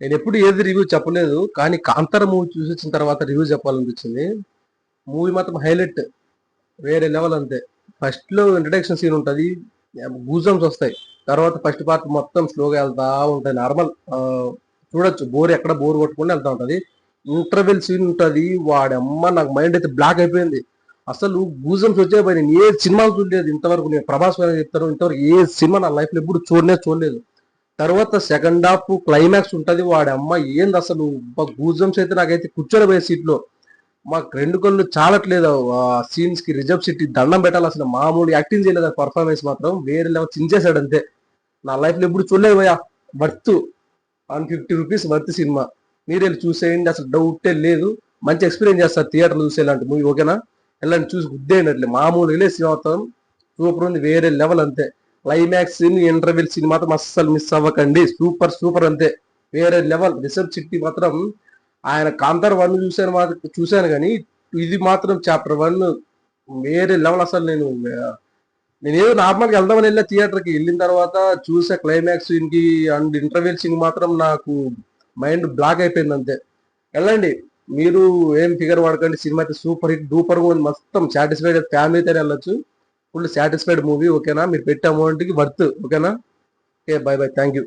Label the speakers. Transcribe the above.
Speaker 1: నేను ఎప్పుడు ఏది రివ్యూ చెప్పలేదు, కానీ కాంతార మూవీ చూసి వచ్చిన తర్వాత రివ్యూ చెప్పాలనిపించింది. మూవీ మాత్రం హైలైట్, వేరే లెవెల్ అంతే. ఫస్ట్ లో ఇంట్రడక్షన్ సీన్ ఉంటుంది, గూజమ్స్ వస్తాయి. తర్వాత ఫస్ట్ పార్ట్ మొత్తం స్లోగా వెళ్తా ఉంటాయి. నార్మల్ చూడొచ్చు, బోర్ ఎక్కడ బోర్ కొట్టుకుని వెళ్తా ఉంటది. ఇంటర్వెల్ సీన్ ఉంటుంది, వాడమ్మ నాకు మైండ్ అయితే బ్లాక్ అయిపోయింది. అసలు గూజమ్స్ వచ్చే పోయి నేను ఏ సినిమా చూడలేదు ఇంతవరకు. నేను ప్రభాస్ గారు చెప్తాను, ఇంతవరకు ఏ సినిమా నా లైఫ్ లో ఎప్పుడు చూడలేదు. తర్వాత సెకండ్ హాఫ్ క్లైమాక్స్ ఉంటది, వాడి అమ్మ ఏంది అసలు. గూజమ్స్ అయితే నాకైతే కూర్చోలేపోయే సీట్ లో. మాకు రెండు కళ్ళు చాలట్లేదు ఆ సీన్స్ కి. రిజర్వ్ సిటీ దండం పెట్టాలి, అసలు మామూలు యాక్టింగ్ చేయలేదు. పర్ఫార్మెన్స్ మాత్రం వేరే లెవెల్ చించేశాడు అంతే. నా లైఫ్ లో ఎప్పుడు చూడలేదు పోయా. Worth ₹150 worth cinema. మీరు వెళ్ళి చూసేయండి, అసలు డౌటే లేదు. మంచి ఎక్స్పీరియన్స్ చేస్తారు థియేటర్ చూసేలాంటి మూవీ. ఓకేనా, వెళ్ళండి చూసి గుద్దేయండి. అట్లే మామూలు వెళ్ళే సినిమా మొత్తం సూపర్ ఉంది, వేరే లెవెల్ అంతే. క్లైమాక్స్ సీన్, ఇంటర్వెల్ సీన్ మాత్రం అస్సలు మిస్ అవ్వకండి. సూపర్ సూపర్ అంతే, వేరే లెవెల్. రిషబ్ శెట్టి మాత్రం, ఆయన కాంతార్ 1 చూశాను కానీ ఇది మాత్రం చాప్టర్ 1 వేరే లెవెల్. అసలు నేను ఏదో నార్మల్గా వెళ్దామని వెళ్ళా థియేటర్ కి. వెళ్ళిన తర్వాత చూసే క్లైమాక్స్ సీన్ కి అండ్ ఇంటర్వెల్ సీన్ మాత్రం నాకు మైండ్ బ్లాక్ అయిపోయింది అంతే. వెళ్ళండి, మీరు ఏం ఫిగర్ వాడకండి. సినిమా అయితే సూపర్ హిట్ డూపర్ గా ఉంది, మొత్తం సాటిస్ఫైడ్, ఫ్యామిలీతో వెళ్ళొచ్చు. Full satisfied movie. ఓకేనా, మీరు పెట్టే అమౌంట్ కి వర్త్. ఓకేనా, okay, by by, thank you.